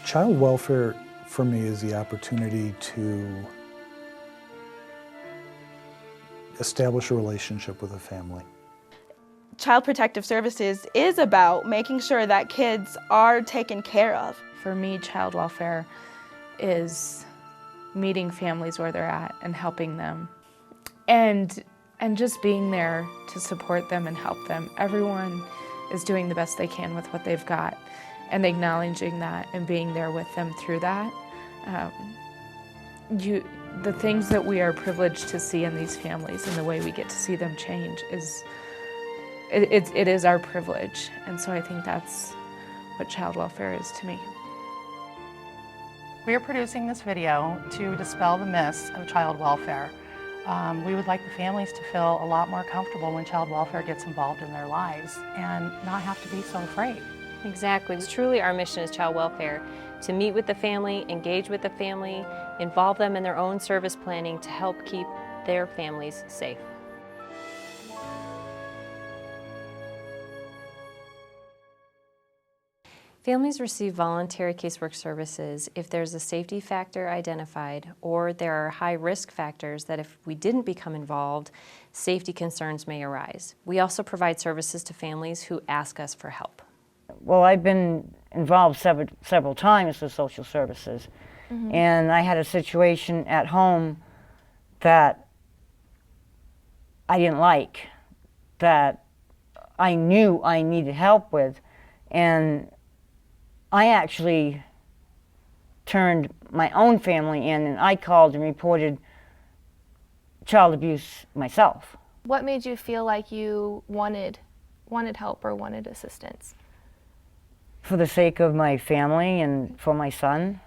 Child welfare for me is the opportunity to establish a relationship with a family. Child Protective Services is about making sure that kids are taken care of. For me, child welfare is meeting families where they're at and helping them. And just being there to support them and help them. Everyone is doing the best they can with what they've got, and acknowledging that and being there with them through that. The things that we are privileged to see in these families and the way we get to see them change it is our privilege. And so I think that's what child welfare is to me. We are producing this video to dispel the myths of child welfare. We would like the families to feel a lot more comfortable when child welfare gets involved in their lives and not have to be so afraid. Exactly. It's truly our mission as child welfare to meet with the family, engage with the family, involve them in their own service planning to help keep their families safe. Families receive voluntary casework services if there's a safety factor identified or there are high risk factors that if we didn't become involved, safety concerns may arise. We also provide services to families who ask us for help. Well, I've been involved several times with social services, and I had a situation at home that I didn't like, that I knew I needed help with, and I actually turned my own family in, and I called and reported child abuse myself. What made you feel like you wanted help or wanted assistance? For the sake of my family and for my son.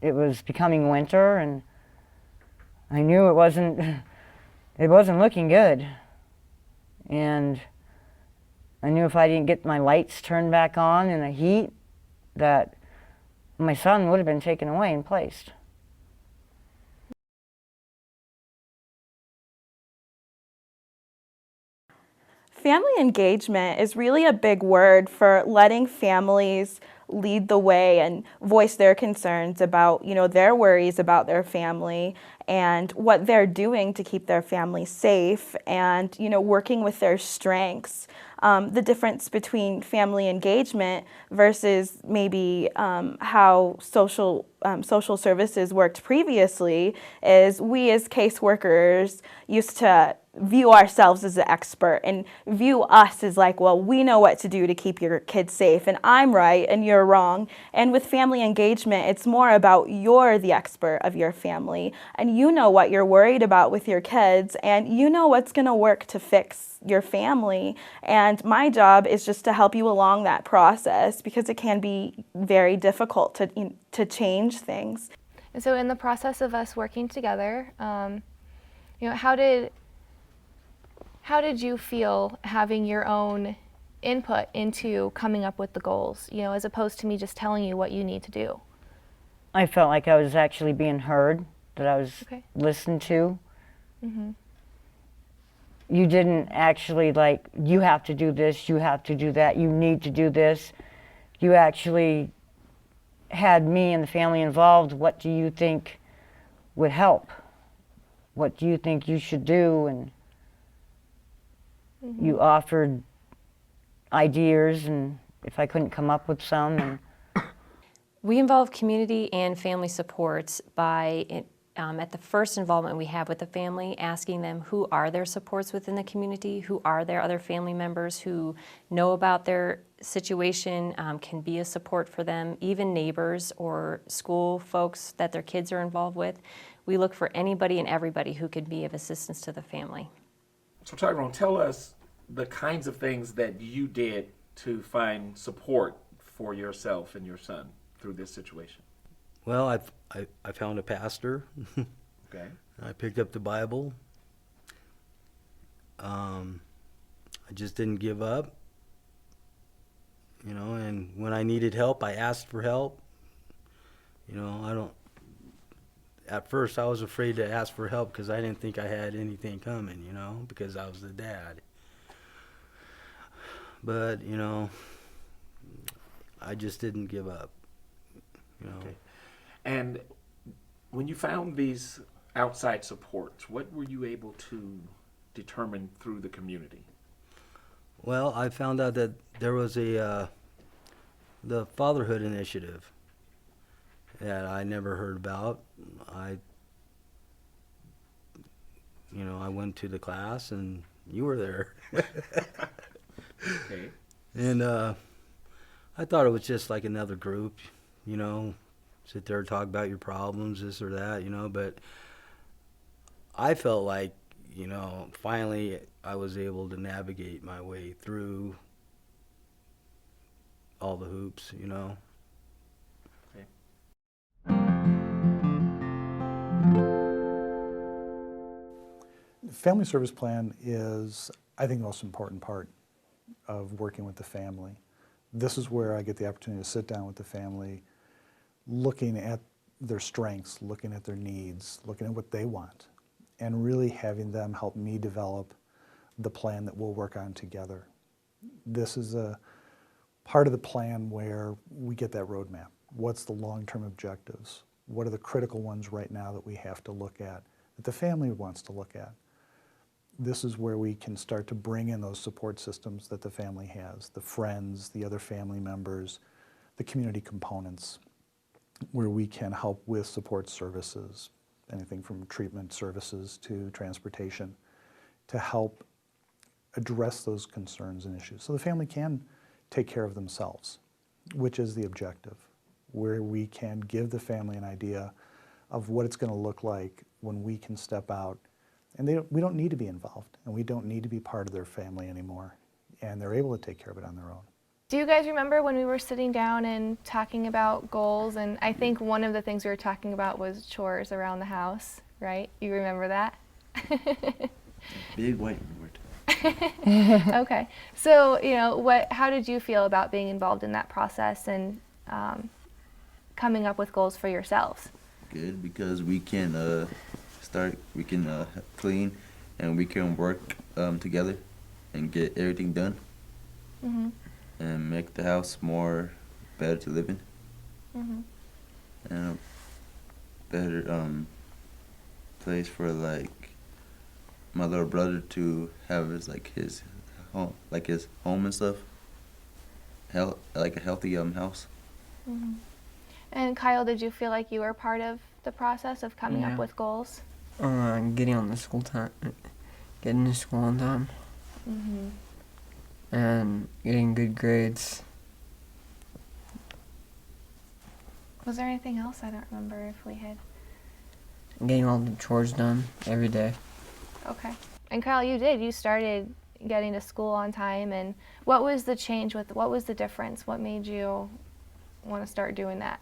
It was becoming winter, and I knew it wasn't looking good. And I knew if I didn't get my lights turned back on in the heat, that my son would have been taken away and placed. Family engagement is really a big word for letting families lead the way and voice their concerns about, their worries about their family and what they're doing to keep their family safe and, working with their strengths. The difference between family engagement versus maybe how social services worked previously is we as caseworkers used to view ourselves as the expert and view us as like, well, we know what to do to keep your kids safe, and I'm right and you're wrong. And with family engagement, it's more about you're the expert of your family and you know what you're worried about with your kids and you know what's going to work to fix your family. And my job is just to help you along that process because it can be very difficult to change things. And so in the process of us working together, how did you feel having your own input into coming up with the goals, as opposed to me just telling you what you need to do? I felt like I was actually being heard, that I was listened to. You didn't actually you have to do this, you have to do that, you need to do this. You actually had me and the family involved. What do you think would help? What do you think you should do? And you offered ideas, and if I couldn't come up with some. And We involve community and family supports by, at the first involvement we have with the family, asking them who are their supports within the community, who are their other family members who know about their situation, can be a support for them, even neighbors or school folks that their kids are involved with. We look for anybody and everybody who could be of assistance to the family. So Tyrone, tell us the kinds of things that you did to find support for yourself and your son through this situation. Well, I found a pastor. Okay. I picked up the Bible. I just didn't give up, and when I needed help, I asked for help. At first I was afraid to ask for help because I didn't think I had anything coming, because I was the dad. But, I just didn't give up. You know. Okay. And when you found these outside supports, what were you able to determine through the community? Well, I found out that there was the Fatherhood Initiative that I never heard about. I went to the class and you were there. Okay. And I thought it was just like another group, sit there and talk about your problems, this or that, but I felt like, finally I was able to navigate my way through all the hoops, Okay. Family service plan is, I think, the most important part of working with the family. This is where I get the opportunity to sit down with the family, looking at their strengths, looking at their needs, looking at what they want, and really having them help me develop the plan that we'll work on together. This is a part of the plan where we get that roadmap. What's the long-term objectives? What are the critical ones right now that we have to look at, that the family wants to look at? This is where we can start to bring in those support systems that the family has, the friends, the other family members, the community components, where we can help with support services, anything from treatment services to transportation, to help address those concerns and issues. So the family can take care of themselves, which is the objective, where we can give the family an idea of what it's going to look like when we can step out. And we don't need to be involved, and we don't need to be part of their family anymore. And they're able to take care of it on their own. Do you guys remember when we were sitting down and talking about goals? And I think one of the things we were talking about was chores around the house, right? You remember that? Big white word. Okay. So, how did you feel about being involved in that process and coming up with goals for yourselves? Good, because we can clean and we can work together and get everything done. Mm-hmm. And make the house more better to live in. Mm-hmm. And a better place for like my little brother to have his home, his home and stuff. Like a healthy house. Mm-hmm. And Kyle, did you feel like you were part of the process of coming up with goals? Getting on the school time, getting to school on time. Mm-hmm. And getting good grades. Was there anything else? I don't remember if we had. Getting all the chores done every day. Okay. And Kyle, you did. You started getting to school on time. And what was the change what was the difference? What made you want to start doing that?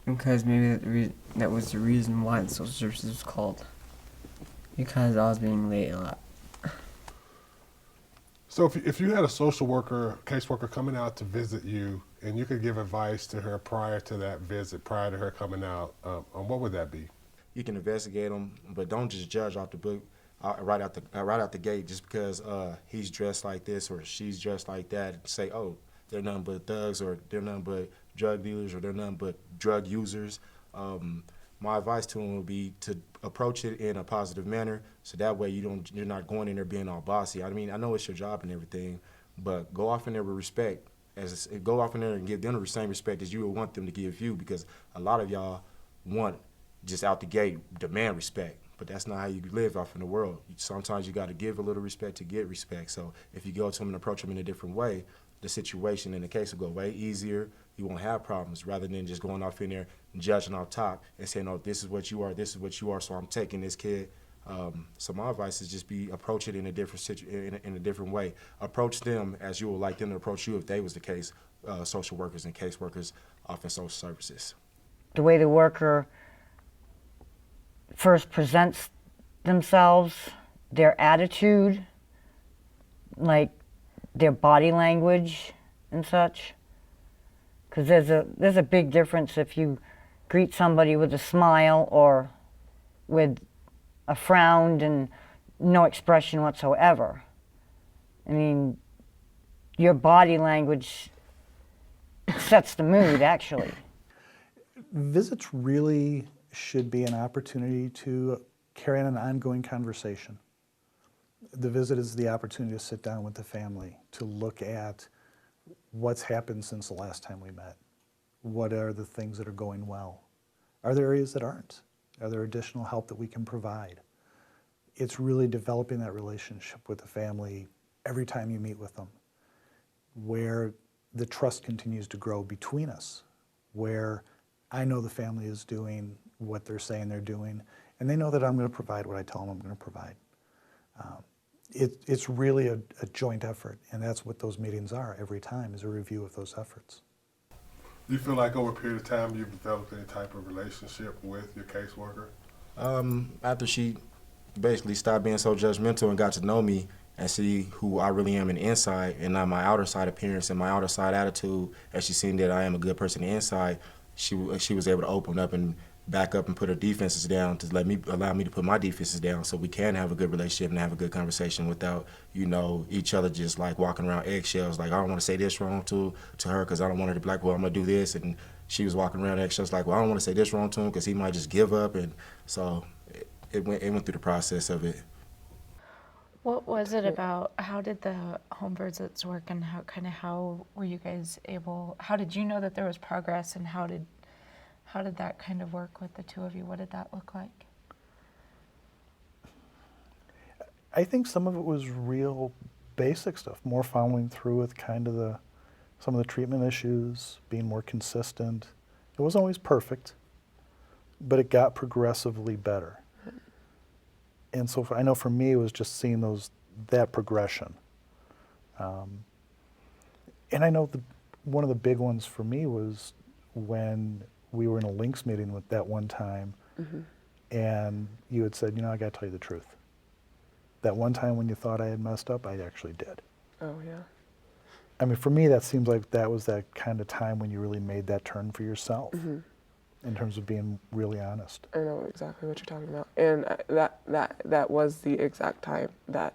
Because maybe that was the reason why the social services was called. Because I was being late a lot. So if you had a social worker, caseworker coming out to visit you, and you could give advice to her prior to that visit, prior to her coming out, what would that be? You can investigate them, but don't just judge off the book right out the gate just because he's dressed like this or she's dressed like that. And say, oh, they're nothing but thugs, or they're nothing but drug dealers, or they're nothing but drug users. My advice to them would be to approach it in a positive manner, so that way you're not going in there being all bossy. I mean, I know it's your job and everything, but go off in there with respect. Go off in there and give them the same respect as you would want them to give you, because a lot of y'all want just out the gate demand respect, but that's not how you live off in the world. Sometimes you got to give a little respect to get respect. So if you go to them and approach them in a different way, the situation and the case will go way easier. You won't have problems, rather than just going off in there and judging off top and saying, oh, this is what you are, this is what you are, so I'm taking this kid. So my advice is just approach it in a different way. Approach them as you would like them to approach you if they was the case, social workers and caseworkers off in social services. The way the worker first presents themselves, their attitude, like their body language and such. Because there's a big difference if you greet somebody with a smile or with a frown and no expression whatsoever. I mean, your body language sets the mood, actually. Visits really should be an opportunity to carry on an ongoing conversation. The visit is the opportunity to sit down with the family, to look at what's happened since the last time we met. What are the things that are going well? Are there areas that aren't? Are there additional help that we can provide? It's really developing that relationship with the family every time you meet with them, where the trust continues to grow between us, where I know the family is doing what they're saying they're doing, and they know that I'm going to provide what I tell them I'm going to provide. It's really a joint effort, and that's what those meetings are every time, is a review of those efforts. Do you feel like over a period of time you've developed any type of relationship with your caseworker? After she basically stopped being so judgmental and got to know me and see who I really am in the inside and not my outer side appearance and my outer side attitude, as she seen that I am a good person inside, she was able to open up and back up and put her defenses down to allow me to put my defenses down so we can have a good relationship and have a good conversation without, each other just like walking around eggshells. Like, I don't want to say this wrong to her because I don't want her to be like, well, I'm going to do this. And she was walking around eggshells like, well, I don't want to say this wrong to him because he might just give up. And so it went through the process of it. What was it about? How did the home visits work, and how were you guys able? How did you know that there was progress, and how did that kind of work with the two of you? What did that look like? I think some of it was real basic stuff, more following through with kind of some of the treatment issues, being more consistent. It wasn't always perfect, but it got progressively better. And so I know for me, it was just seeing that progression. And I know one of the big ones for me was when we were in a Links meeting with that one time, and you had said, I got to tell you the truth. That one time when you thought I had messed up, I actually did. Oh, yeah. I mean, for me, that seems like that was that kind of time when you really made that turn for yourself in terms of being really honest. I know exactly what you're talking about. And that was the exact time that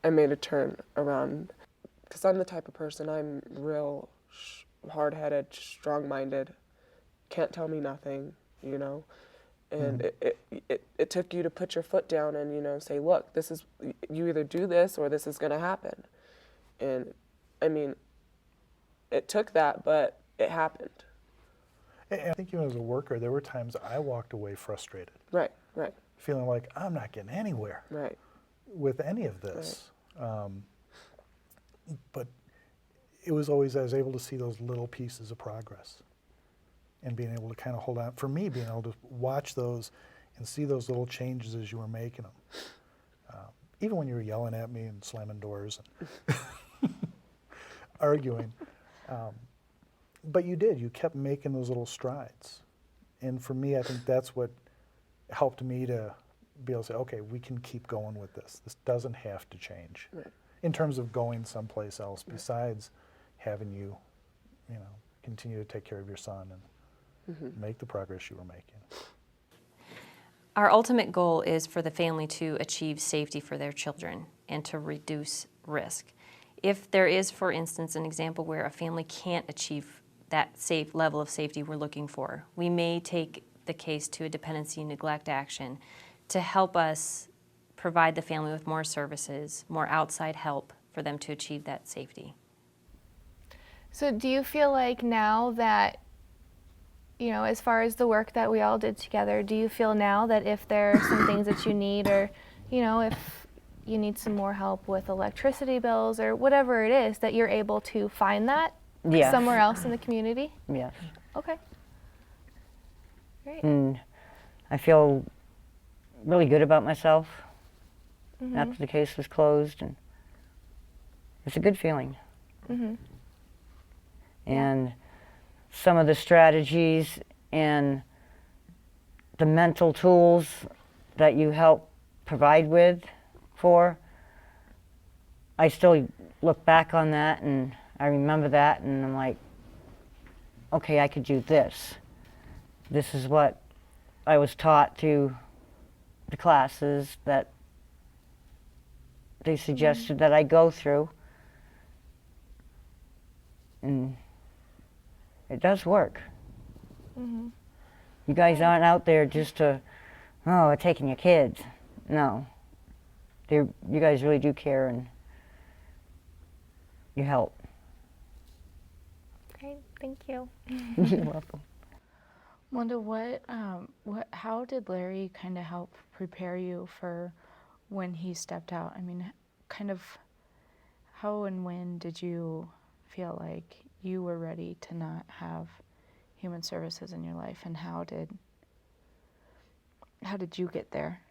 I made a turn around. Because I'm the type of person, I'm real hard-headed, strong-minded, can't tell me nothing, And it took you to put your foot down and, say, look, you either do this or this is going to happen. And, I mean, it took that, but it happened. And I think even as a worker, there were times I walked away frustrated. Right. Feeling like I'm not getting anywhere with any of this. But it was always, I was able to see those little pieces of progress and being able to kind of hold on. For me, being able to watch those and see those little changes as you were making them. Even when you were yelling at me and slamming doors and arguing. But you kept making those little strides. And for me, I think that's what helped me to be able to say, okay, we can keep going with this. This doesn't have to change. In terms of going someplace else besides having you, continue to take care of your son and make the progress you were making. Our ultimate goal is for the family to achieve safety for their children and to reduce risk. If there is, for instance, an example where a family can't achieve that safe level of safety we're looking for, we may take the case to a dependency neglect action to help us provide the family with more services, more outside help for them to achieve that safety. So do you feel like now that, as far as the work that we all did together, do you feel now that if there are some things that you need, or, if you need some more help with electricity bills or whatever it is, that you're able to find that somewhere else in the community? Yes. Okay. Great. And I feel really good about myself after the case was closed, and it's a good feeling. And some of the strategies and the mental tools that you help provide I still look back on that and I remember that, and I'm like, okay, I could do this. This is what I was taught through the classes that they suggested that I go through. And It does work. You guys aren't out there just to, oh, taking your kids. No. You guys really do care and you help. Great, thank you. You're welcome. Melinda, how did Larry kind of help prepare you for when he stepped out? I mean, kind of how and when did you feel like you were ready to not have human services in your life, and how did you get there?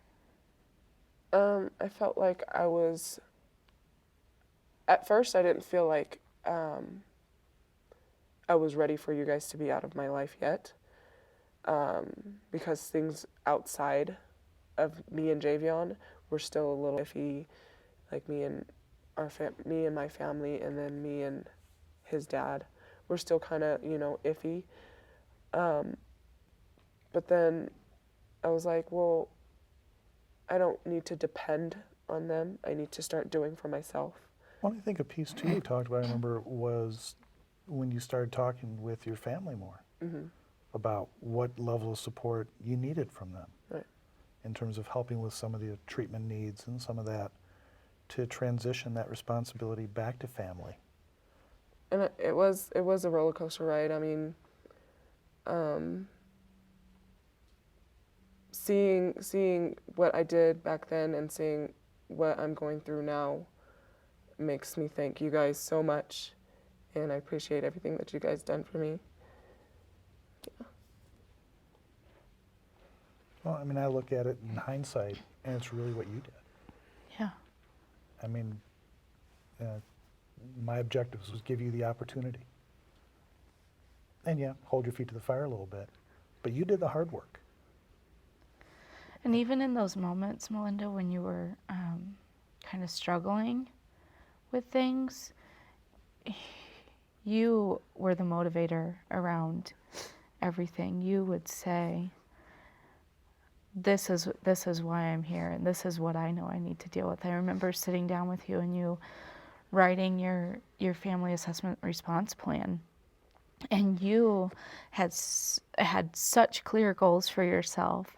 I felt like I was, at first I didn't feel like I was ready for you guys to be out of my life yet, because things outside of me and Javion were still a little iffy, like me and my family, and then me and his dad were still kind of, iffy. But then I was like, well, I don't need to depend on them. I need to start doing for myself. Well, I think a piece too you talked about, I remember, was when you started talking with your family more about what level of support you needed from them, Right. in terms of helping with some of the treatment needs and some of that, to transition that responsibility back to family. And it was a roller coaster ride. I mean, seeing what I did back then and seeing what I'm going through now makes me thank you guys so much, and I appreciate everything that you guys done for me. Yeah. Well, I mean, I look at it in hindsight, and it's really what you did. Yeah. I mean, my objective was give you the opportunity. And yeah, hold your feet to the fire a little bit. But you did the hard work. And even in those moments, Melinda, when you were kind of struggling with things, you were the motivator around everything. You would say, this is why I'm here, and this is what I know I need to deal with. I remember sitting down with you and you writing your family assessment response plan, and you had such clear goals for yourself,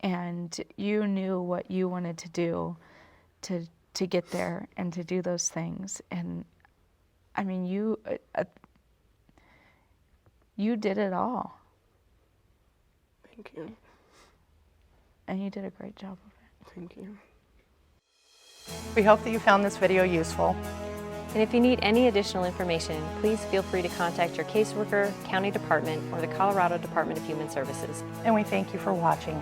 and you knew what you wanted to do to get there and to do those things. And I mean, you did it all. Thank you. And you did a great job of it. Thank you. We hope that you found this video useful. And if you need any additional information, please feel free to contact your caseworker, county department, or the Colorado Department of Human Services. And we thank you for watching.